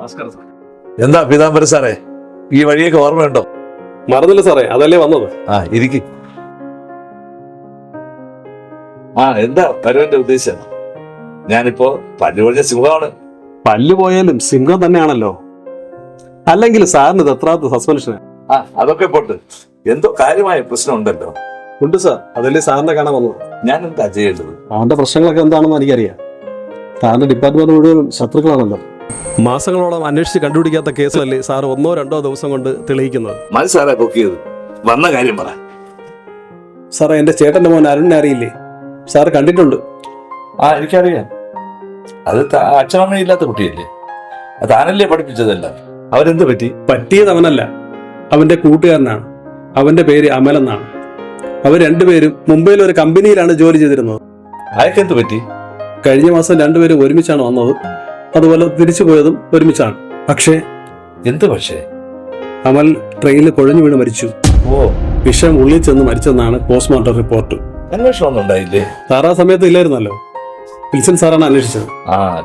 നമസ്കാരം സാർ. എന്താ പീതാംബരൻ സാറേ, ഈ വഴിയൊക്കെ ഓർമ്മയുണ്ടോ? മറന്നില്ല സാറേ, അതല്ലേ വന്നത്. ഇരിക്കും. എന്താ പരുവന്റെ ഉദ്ദേശം? ഞാനിപ്പോ പല്ലുപൊഴിഞ്ഞ സിംഹമാണ്. പല്ല് പോയാലും സിംഹം തന്നെയാണല്ലോ. അല്ലെങ്കിൽ സാറിന് ഇത് എത്രാമത്തെ സസ്പെൻഷൻ? അതൊക്കെ പോട്ട്, എന്തോ കാര്യമായ പ്രശ്നം ഉണ്ടല്ലോ. ഉണ്ട് സാർ, അതല്ലേ സാറിനെ കാണാൻ വന്നത്. ഞാൻ എന്താ ചെയ്യേണ്ടത്? അവന്റെ പ്രശ്നങ്ങളൊക്കെ എന്താണെന്ന് എനിക്കറിയാം. സാറിന്റെ ഡിപ്പാർട്ട്മെന്റ് മുഴുവൻ ശത്രുക്കളാണല്ലോ. മാസങ്ങളോളം അന്വേഷിച്ച് കണ്ടുപിടിക്കാത്ത കേസിലല്ലേ സാർ 1-2 ദിവസം കൊണ്ട് തെളിയിക്കുന്നത്. മനസ്സാരാ പൊക്കിയത്? വന്ന കാര്യം പറ. സാറേ, എന്റെ ചേട്ടന്റെ മോൻ അരുണിനെ അറിയില്ലേ? സാർ കണ്ടിട്ടുണ്ട്. എനിക്കറിയാം. അത് അച്ഛനമ്മയില്ലാത്ത കുട്ടിയല്ലേ, താനല്ലേ പഠിപ്പിച്ചതല്ല. അവരെന്ത് പറ്റി? പറ്റിയത് അവനല്ല, അവന്റെ കൂട്ടുകാരനാണ്. അവന്റെ പേര് അമൽ എന്നാണ്. അവർ രണ്ടുപേരും മുംബൈയിൽ ഒരു കമ്പനിയിലാണ് ജോലി ചെയ്തിരുന്നത്. അയക്കെന്ത് പറ്റി? കഴിഞ്ഞ മാസം രണ്ടുപേരും ഒരുമിച്ചാണ് വന്നത്. അതുപോലെ തിരിച്ചു പോയതും ഒരുമിച്ചാണ്. പക്ഷേ അമൽ ട്രെയിനിൽ കുഴഞ്ഞു വീണ് മരിച്ചു. വിഷം ഉള്ളിൽ ചെന്ന് മരിച്ചെന്നാണ് പോസ്റ്റ്മോർട്ടം റിപ്പോർട്ട്. അന്വേഷണം ഒന്നും ഉണ്ടായില്ലേ? സാർ ആ സമയത്ത് ഇല്ലായിരുന്നല്ലോ. വിൽസൺ സാറാണ് അന്വേഷിച്ചത്.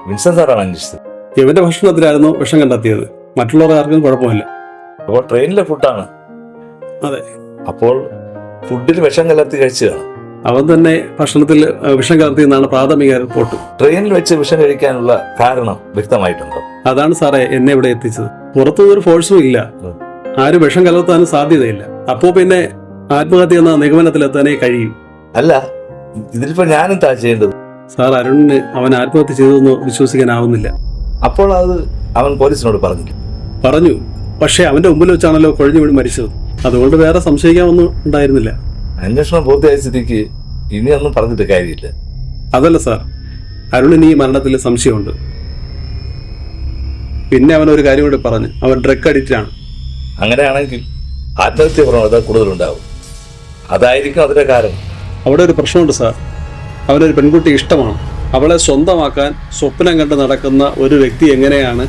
വിൽസൺ സാറാണ് അന്വേഷിച്ചത്. ഇവന്റെ ഭക്ഷണത്തിലായിരുന്നു വിഷം കണ്ടെത്തിയത്. മറ്റുള്ളവർ ആർക്കും കുഴപ്പമില്ല. അപ്പോൾ ട്രെയിനിലെ ഫുഡാണ്? അതെ. അപ്പോൾ ഫുഡിൽ വിഷം കലർത്തി കഴിച്ചതാണ്. അവൻ തന്നെ ഭക്ഷണത്തിൽ വിഷം കലർത്തിയെന്നാണ് പ്രാഥമിക റിപ്പോർട്ട്. ട്രെയിനിൽ വെച്ച് വിഷം കഴിക്കാനുള്ള കാരണം വ്യക്തമായിട്ടുണ്ടോ? അതാണ് സാറേ എന്നെ ഇവിടെ എത്തിച്ചത്. പുറത്തുനിന്നൊരു ഫോഴ്സും ഇല്ല, ആരും വിഷം കലർത്താനും സാധ്യതയില്ല. അപ്പോ പിന്നെ ആത്മഹത്യ എന്ന നിഗമനത്തിലെത്താനേ കഴിയും. അല്ല, ഇതിലിപ്പോ ഞാനെന്താ ചെയ്യേണ്ടത്? സാർ, അരുണിന് അവൻ ആത്മഹത്യ ചെയ്തതെന്ന് വിശ്വസിക്കാനാവുന്നില്ല. അപ്പോൾ അത് അവൻ പോലീസിനോട് പറഞ്ഞു. പക്ഷെ അവന്റെ മുമ്പിൽ വെച്ചാണല്ലോ കുഴഞ്ഞു വീണ് മരിച്ചത്. അതുകൊണ്ട് വേറെ സംശയിക്കാനൊന്നും ഉണ്ടായിരുന്നില്ല. അന്വേഷണം പൂർത്തിയായ സ്ഥിതിക്ക് ഇനിയൊന്നും പറഞ്ഞിട്ട് കാര്യമില്ല. അതല്ല സാർ, അരുണിന് ഈ മരണത്തിൽ സംശയമുണ്ട്. പിന്നെ അവൻ ഒരു കാര്യം കൂടി പറഞ്ഞു, അവൻ ഡ്രഗ് അഡിക്റ്റ് ആണ്. അങ്ങനെയാണെങ്കിൽ ആത്മഹത്യ പ്രവണത കൂടുതലുണ്ടാവും. അതായിരിക്കും അതിന്റെ കാരണം. അവിടെ ഒരു പ്രശ്നമുണ്ട് സാർ. അവനൊരു പെൺകുട്ടി ഇഷ്ടമാണ്. അവളെ സ്വന്തമാക്കാൻ സ്വപ്നം കണ്ട് നടക്കുന്ന ഒരു വ്യക്തി എങ്ങനെയാണ്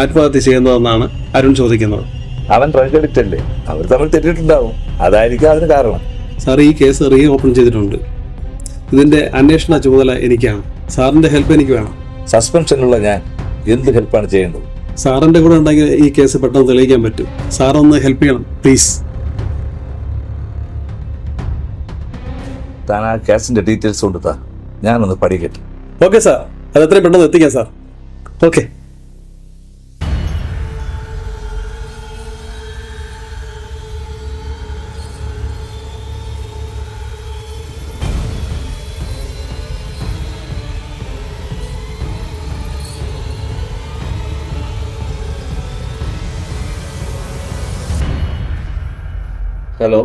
ആത്മഹത്യ ചെയ്യുന്നതെന്നാണ് അരുൺ ചോദിക്കുന്നത്. അവൻ ഡ്രഗ് അഡിക്റ്റ് അല്ലേ? അവർ തമ്മിൽ തെറ്റിയിട്ടുണ്ടാവും. അതായിരിക്കും അതിന് കാരണം. സാർ, ഈ കേസ് റീ ഓപ്പൺ ചെയ്തിട്ടുണ്ട്. ഇതിന്റെ അന്വേഷണ ചുമതല എനിക്കാണ്. സാറിന്റെ ഹെൽപ്പ് എനിക്ക് വേണം. സസ്പെൻഷനുള്ള ഞാൻ എന്ത് ഹെൽപ്പാണ് ചെയ്യേണ്ടത്? സാറിന്റെ കൂടെ ഉണ്ടെങ്കിൽ ഈ കേസ് പെട്ടെന്ന് തെളിയിക്കാൻ പറ്റും. സാറൊന്ന് ഹെൽപ്പ് ചെയ്യണം പ്ലീസ്. താൻ ആ കേസിന്റെ ഡീറ്റെയിൽസ് കൊടുത്താ ഞാനൊന്ന് പഠിക്കട്ടെ. ഓക്കെ സാർ, അത് എത്രയും പെട്ടെന്ന് എത്തിക്കാം സാർ. ഓക്കെ. ഹലോ,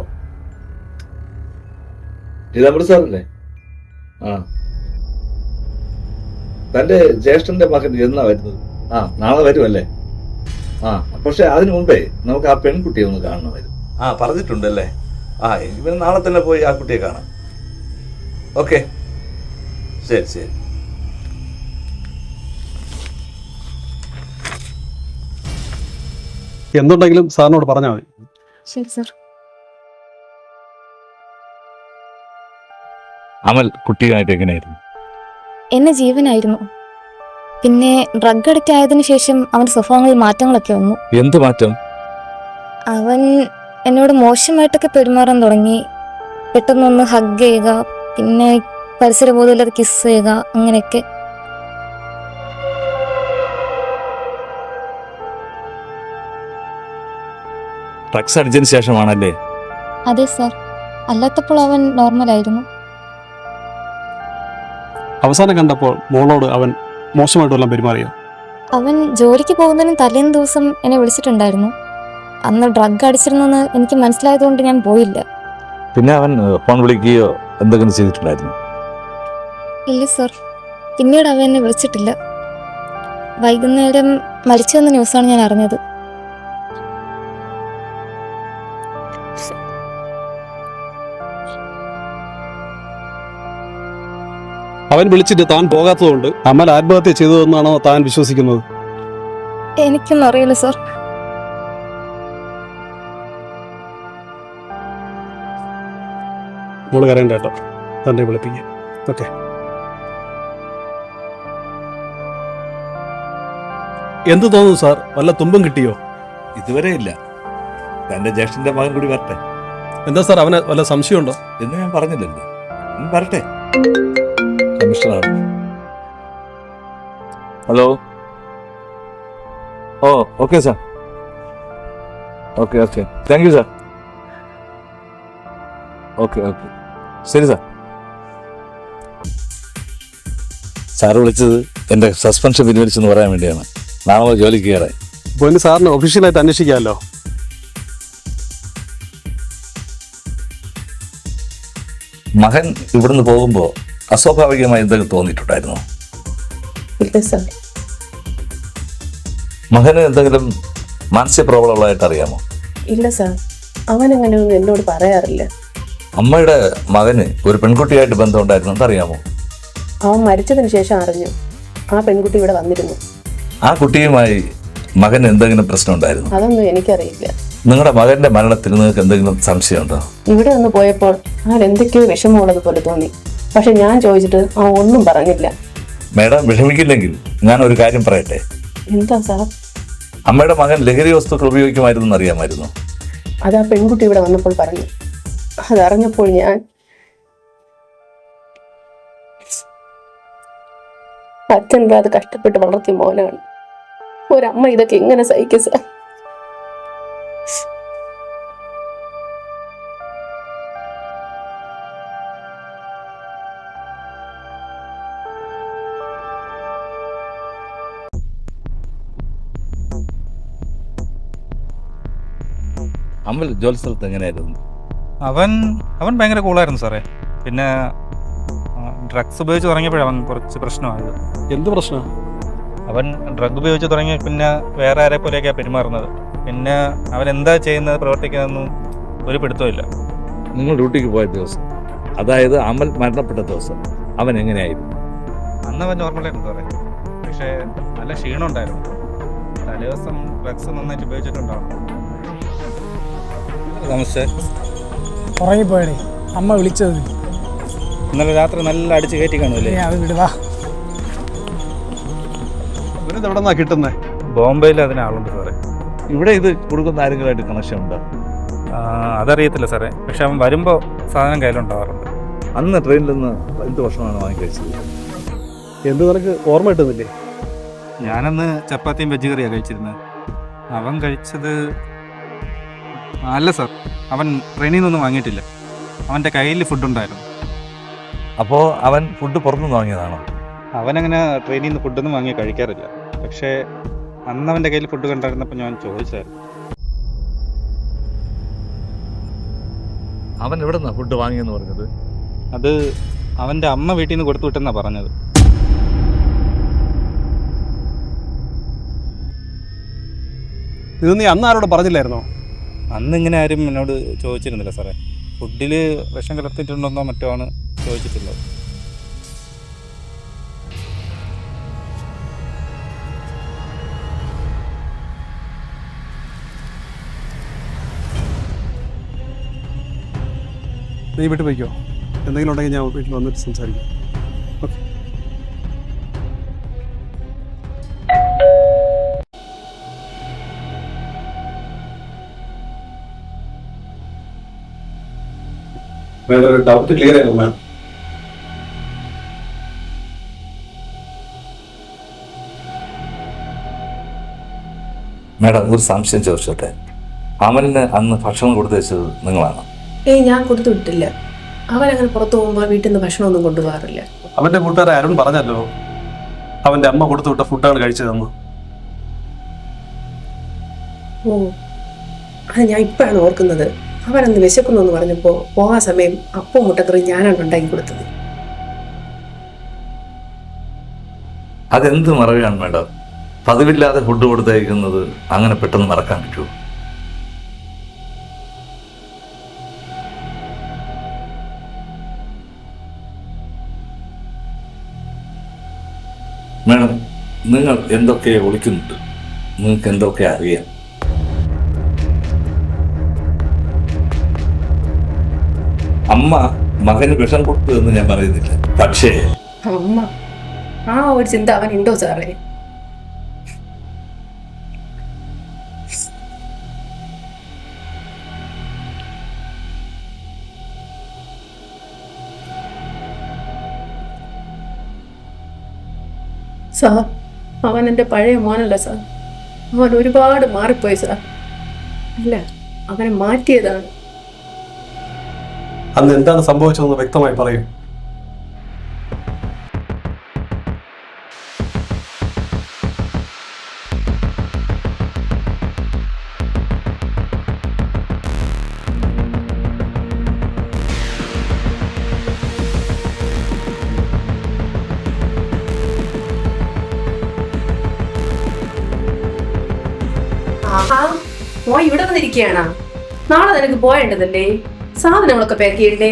പീതാംബരൻ സാറല്ലേ? തന്റെ ജ്യേഷ്ഠന്റെ മകൻ എന്നാ വരുന്നത്? നാളെ വരുമല്ലേ? പക്ഷെ അതിനു മുമ്പേ നമുക്ക് ആ പെൺകുട്ടിയെ ഒന്ന് കാണണമായിരുന്നു. പറഞ്ഞിട്ടുണ്ടല്ലേ? ഇവന് നാളെ തന്നെ പോയി ആ കുട്ടിയെ കാണാം. ഓക്കെ, ശരി. എന്തുണ്ടെങ്കിലും സാറിനോട് പറഞ്ഞാൽ മതി. ശരി സർ. അമൽ കുട്ടിയായിട്ട് എങ്ങനെയായിരുന്നു? എന്നെ ജീവനായിരുന്നു. പിന്നെ ഡ്രഗ് അഡിക്റ്റ് ആയതിനു ശേഷം അവന്റെ സ്വഭാവങ്ങളിൽ മാറ്റങ്ങളൊക്കെ വന്നു. എന്ത് മാറ്റം? അവൻ എന്നോട് മോശമായിട്ടൊക്കെ പെരുമാറാൻ തുടങ്ങി. പെട്ടെന്നൊന്ന് ഹഗ് ചെയ്യുക, പിന്നെ പരിസരബോധമില്ലാതെ കിസ് ചെയ്യുക, അങ്ങനെയൊക്കെ. ഡ്രഗ്സ് അടിച്ചതിന് ശേഷമാണല്ലേ? അതെ സർ, അല്ലാത്തപ്പോൾ അവൻ നോർമലായിരുന്നു. അവസാനം കണ്ടപ്പോൾ മോളോട് അവൻ മോശമായിട്ടെല്ലാം പെരുമാറിയോ? അവൻ ജോലിക്ക് പോകുന്നതിന് തലേന്ന് ദിവസം എന്നെ വിളിച്ചിട്ടുണ്ടായിരുന്നു. അന്ന് ഡ്രഗ് അടിച്ചിരുന്നെന്ന് എനിക്ക് മനസ്സിലായതുകൊണ്ട് ഞാൻ പോയില്ല. പിന്നെ അവൻ ഫോൺ വിളിക്കുകയോ എന്തെങ്കിലും ചെയ്തിട്ടുണ്ടായിരുന്നു? ഇല്ല സർ, പിന്നീട് അവൻ എന്നെ വിളിച്ചിട്ടില്ല. വൈകുന്നേരം മരിച്ചുവെന്ന ന്യൂസാണ് ഞാൻ അറിഞ്ഞത്. അവൻ വിളിച്ചിട്ട് താൻ പോകാത്തതുകൊണ്ട് അമൽ ആത്മഹത്യ ചെയ്തതെന്നാണോ താൻ വിശ്വസിക്കുന്നത്? എനിക്കൊന്നും അറിയില്ല സർ. മോള് കരയണ്ട കേട്ടോ, തന്നെ വിളിപ്പിക്കാം. ഓക്കെ. എന്ത് തോന്നുന്നു സാർ? വല്ല തുമ്പും കിട്ടിയോ? ഇതുവരെ ഇല്ല. തന്റെ ജ്യേഷ്ഠന്റെ മകൻ കൂടി വരട്ടെ. എന്താ സാർ, അവന് വല്ല സംശയമുണ്ടോ? എന്ന് ഞാൻ പറഞ്ഞില്ലല്ലോ. വരട്ടെ. കമ്മീഷണറാണ്. Hello. Oh okay sir. Okay okay, thank you sir. Okay okay, ശരി സാർ. സാറ് വിളിച്ചത് എൻ്റെ സസ്പെൻഷൻ പിൻവലിച്ചെന്ന് പറയാൻ വേണ്ടിയാണ്. നാളെ ജോലിക്ക് കയറാൻ. അപ്പോൾ ഇനി സാറിന് ഒഫീഷ്യലായിട്ട് അന്വേഷിക്കാമല്ലോ. മകൻ ഇവിടുന്ന് പോകുമ്പോൾ അസ്വാഭാവികമായി എന്തെങ്കിലും തോന്നിയിട്ടുണ്ടായിരുന്നു? ഇല്ല സാർ. മകന് എന്തെങ്കിലും മാനസിക പ്രോബ്ലം ഉള്ളതായിട്ട് അറിയാമോ? ഇല്ല സാർ, അവൻ അങ്ങനെയൊന്നും എന്നോട് പറയാറില്ല. അമ്മയുടെ മകന് ഒരു പെൺകുട്ടിയായിട്ട് ബന്ധമുണ്ടായിരുന്നു അറിയാമോ? അവൻ മരിച്ചതിന് ശേഷം അറിഞ്ഞു. ആ പെൺകുട്ടി ഇവിടെ വന്നിരുന്നു. ആ കുട്ടിയുമായി മകന് എന്തെങ്കിലും പ്രശ്നം ഉണ്ടായിരുന്നു? അതൊന്നും എനിക്കറിയില്ല. നിങ്ങളുടെ മകന്റെ മരണത്തിൽ നിങ്ങൾക്ക് എന്തെങ്കിലും സംശയമുണ്ടോ? ഇവിടെ നിന്ന് പോയപ്പോൾ അവൻ എന്തൊക്കെയോ വിഷമമുള്ളത് പോലെ തോന്നി. പക്ഷെ ഞാൻ ചോദിച്ചിട്ട് അവൻ ഒന്നും പറഞ്ഞില്ല. മേഡം വിഷമിക്കില്ലെങ്കിൽ ഞാൻ ഒരു കാര്യം പറയട്ടെ. എന്താ സാർ? അമ്മയുടെ മകൻ ലഹരി വസ്തുക്കൾ ഉപയോഗിക്കുമായിരുന്നു അറിയാമായിരുന്നു? അത് ആ പെൺകുട്ടി ഇവിടെ വന്നപ്പോൾ പറഞ്ഞു. അതറിഞ്ഞപ്പോൾ ഞാൻ അച്ഛൻ അത് കഷ്ടപ്പെട്ട് വളർത്തിയ മോനാണ്. ഒരമ്മ ഇതൊക്കെ എങ്ങനെ സഹിക്കും സാർ? അമ്മ ജോലി സ്ഥലത്ത് എങ്ങനെയായിരുന്നു? അവൻ ഭയങ്കര കൂളായിരുന്നു സാറേ. പിന്നെ ഡ്രഗ്സ് ഉപയോഗിച്ച് തുടങ്ങിയപ്പോഴാണ് അവൻ കുറച്ച് പ്രശ്നമായത്. എന്ത് പ്രശ്നം? അവൻ ഡ്രഗ് ഉപയോഗിച്ച് തുടങ്ങിയ പിന്നെ വേറെ ആരെ പോലെയൊക്കെയാണ് പെരുമാറുന്നത്. പിന്നെ അവൻ എന്താ ചെയ്യുന്നത്, പ്രവർത്തിക്കുന്നതെന്നും ഒരു പിടുത്തമില്ല. നിങ്ങൾ ഡ്യൂട്ടിക്ക് പോയ ദിവസം, അതായത് അമൽ മരണപ്പെട്ട ദിവസം, അവൻ എങ്ങനെയായിരുന്നു? അന്ന് അവൻ നോർമലായിരുന്നു സാറേ. പക്ഷേ നല്ല ക്ഷീണം ഉണ്ടായിരുന്നു. തലേദിവസം ഡ്രഗ്സ് നന്നായിട്ട് ഉപയോഗിച്ചിട്ടുണ്ടാവും. നമസ്തേ. ഉറങ്ങിപ്പോയടേ, അമ്മ വിളിച്ചത്. ഇന്നലെ രാത്രി നല്ല അടിച്ച് കയറ്റി കാണുമല്ലേ? അത് വിടുവാ. ഇവരിത് എവിടെ നിന്നാ കിട്ടുന്നത്? ബോംബെയിൽ അതിന് ആളുണ്ട് സാറേ. ഇവിടെ ഇത് കൊടുക്കുന്ന ആരെങ്കിലുമായിട്ട് കണക്ഷൻ ഉണ്ടോ? അതറിയത്തില്ല സാറേ. പക്ഷെ അവൻ വരുമ്പോൾ സാധനം കയ്യിലുണ്ടാവാറുണ്ട്. അന്ന് ട്രെയിനിൽ നിന്ന് എന്ത് ഭക്ഷണമാണ് വാങ്ങിക്കഴിച്ചത്? എന്ത് നിനക്ക് ഓർമ്മ കിട്ടുന്നില്ലേ? ഞാനന്ന് ചപ്പാത്തിയും വെജ് കറിയാണ് കഴിച്ചിരുന്നത്. അവൻ കഴിച്ചത് അല്ല സാർ, അവൻ ട്രെയിനിൽ നിന്നൊന്നും വാങ്ങിയിട്ടില്ല. അവൻ്റെ കയ്യിൽ ഫുഡുണ്ടായിരുന്നു. അപ്പോൾ അവൻ ഫുഡ് പുറത്തുനിന്ന് വാങ്ങിയതാണോ? അവനങ്ങനെ ട്രെയിനിൽ നിന്ന് ഫുഡൊന്നും വാങ്ങി കഴിക്കാറില്ല. പക്ഷേ അന്ന് അവൻ്റെ കയ്യിൽ ഫുഡ് കണ്ടായിരുന്നപ്പോൾ ഞാൻ ചോദിച്ചായിരുന്നു. അവൻ എവിടെ നിന്നാണ് ഫുഡ് വാങ്ങിയെന്ന് പറഞ്ഞത്? അത് അവൻ്റെ അമ്മ വീട്ടിൽ നിന്ന് കൊടുത്തു വിട്ടെന്നാണ് പറഞ്ഞത്. ഇത് നീ അന്ന് ആരോട് പറഞ്ഞില്ലായിരുന്നോ? അന്ന് ഇങ്ങനെ ആരും എന്നോട് ചോദിച്ചിരുന്നില്ല സാറേ. ഫുഡിൽ വിഷം കലർത്തിയിട്ടുണ്ടെന്നോ മറ്റോ ആണ് ചോദിച്ചിട്ടുള്ളത്. നീ വീട്ടിൽ പോയിക്കോ. എന്തെങ്കിലും ഉണ്ടെങ്കിൽ ഞാൻ വീട്ടിൽ വന്നിട്ട് സംസാരിക്കും. ഓക്കെ. വേറൊരു ഡൗട്ട് ക്ലിയർ ആയിരുന്നു മാം. മേഡം ഒരു സംശയം ചോദിച്ചോട്ടെ. അമലിന് അന്ന് ഭക്ഷണം കൊടുത്തു വെച്ചത് നിങ്ങളാണ്? ഞാൻ കൊടുത്തു വിട്ടില്ല. അവൻ അങ്ങനെ പുറത്തു പോകുമ്പോൾ വീട്ടിൽ നിന്ന് ഭക്ഷണമൊന്നും കൊണ്ടുപോകാറില്ല. അവന്റെ കൂട്ടുകാരൻ അരുൺ പറഞ്ഞല്ലോ അവന്റെ അമ്മ കൊടുത്തു വിട്ട ഫുഡാണ് കഴിച്ചതെന്ന്. ഓ, അത് ഞാൻ ഇപ്പോഴാണ് ഓർക്കുന്നത്. അവനന്ന് വിശക്കുന്നു എന്ന് പറഞ്ഞപ്പോൾ പോകാൻ സമയം അപ്പം മുട്ടക്കറി ഞാനാണ് ഉണ്ടാക്കി കൊടുത്തത്. അതെന്ത് മറവിയാണ് മേഡം? പതിവില്ലാതെ ഫുഡ് കൊടുത്തയക്കുന്നത് അങ്ങനെ പെട്ടെന്ന് മറക്കാൻ പറ്റുമോ? മേഡം, നിങ്ങൾ എന്തൊക്കെ ഒളിക്കുന്നുണ്ട്? നിങ്ങൾക്ക് എന്തൊക്കെ അറിയാം? അമ്മ മകന് വിഷം കൊടുത്തു എന്ന് ഞാൻ പറയുന്നില്ല. പക്ഷേ അമ്മ, ആ ഒരു ചിന്ത അവനുണ്ടോ സാറേ? സാർ അവൻ എൻ്റെ പഴയ മോനല്ല സാർ. അവൻ ഒരുപാട് മാറിപ്പോയി സാർ. അല്ല, അവനെ മാറ്റിയതാണ്. അന്ന് എന്താണ് സംഭവിച്ചതെന്ന് വ്യക്തമായി പറയൂ. ആഹാ, മോൻ ഇവിടെ വന്നിരിക്കുകയാണോ? നാളെ നിനക്ക് പോയേണ്ടതല്ലേ? സാധനങ്ങളൊക്കെ പാക്ക് ചെയ്യണ്ടേ?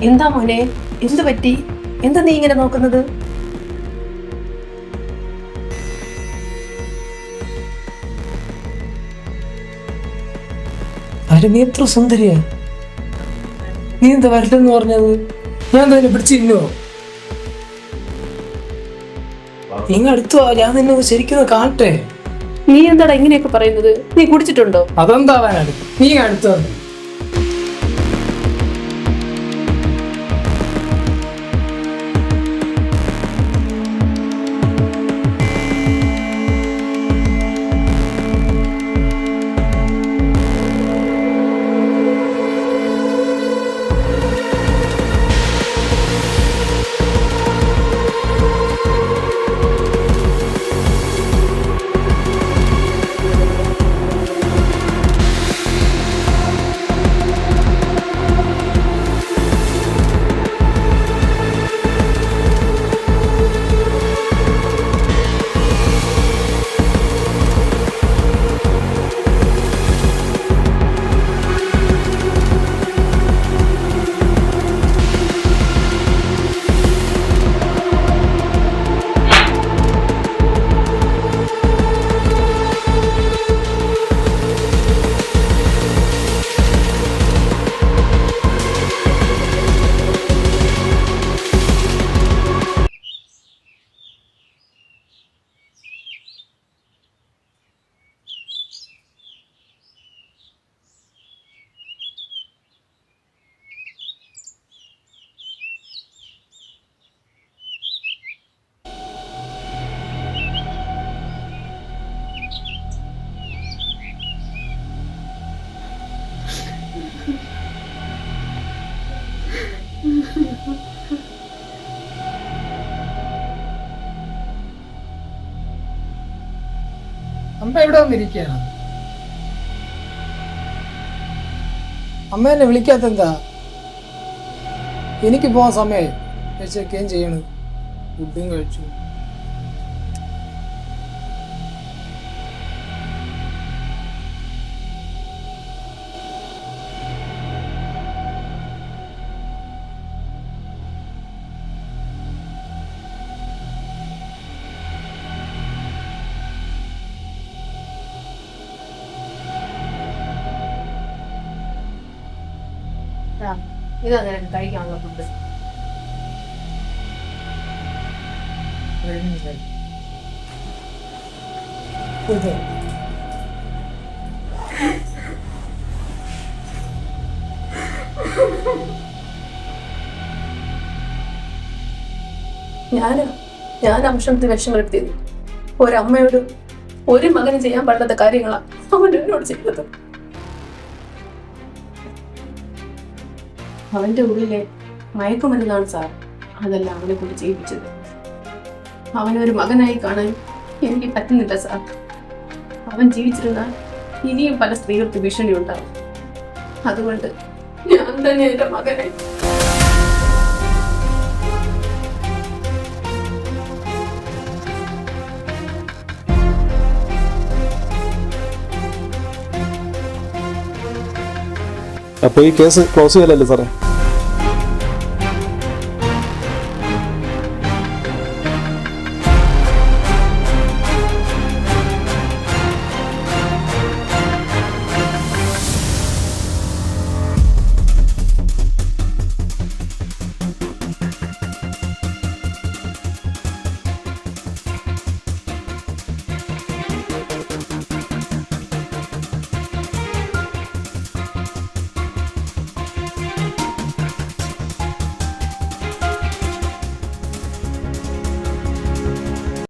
എന്താ മോനെ, എന്ത് പറ്റി? എന്താ നീ ഇങ്ങനെ നോക്കുന്നത്? നീ എത്ര സുന്ദരിയാ. നീ എന്താ വരട്ടെന്ന് പറഞ്ഞത്? ഞാൻ തന്നെ പിടിച്ചിരുന്നോ? നിങ്ങൾ അടുത്തു ഞാൻ നിന്നെ ശരിക്കും കാണട്ടെ. നീ എന്താടാ ഇങ്ങനെയൊക്കെ പറയുന്നത്? നീ കുടിച്ചിട്ടുണ്ടോ? അതെന്താവാനാണ് നീ അടുത്തു വന്നു? അമ്മ എവിടെ വന്നിരിക്കുകയാണ്? അമ്മ എന്നെ വിളിക്കാത്തെന്താ? എനിക്ക് പോകാൻ സമയമായി. ചെക്കുകയും ചെയ്യണ്. ഫുഡും കഴിച്ചു. ഇതാ നിനക്ക് കഴിക്കാനുള്ള ഫുഡ്. ഞാൻ അംശത്തിൽ വിഷം വരുത്തിയത് ഒരമ്മയോട് ഒരു മകന് ചെയ്യാൻ പാടില്ലാത്ത കാര്യങ്ങളാണ് അവൻ എന്നോട് ചെയ്തത്. അവന്റെ ഉള്ളിലെ മയക്കുമരുന്നാണ് സാർ അതല്ല അവനെ കൊണ്ട് ചെയ്യിപ്പിച്ചത്. അവനൊരു മകനായി കാണാൻ എനിക്ക് പറ്റുന്നില്ല സാർ. അവൻ ജീവിച്ചിരുന്നാൽ ഇനിയും പല സ്ത്രീകൾക്ക് ഭീഷണി ഉണ്ടാവും. അതുകൊണ്ട് ഞാൻ തന്നെ എന്റെ മകനെ അപ്പോൾ ഈ കേസ് ക്ലോസ് ചെയ്യലല്ലേ സാറേ?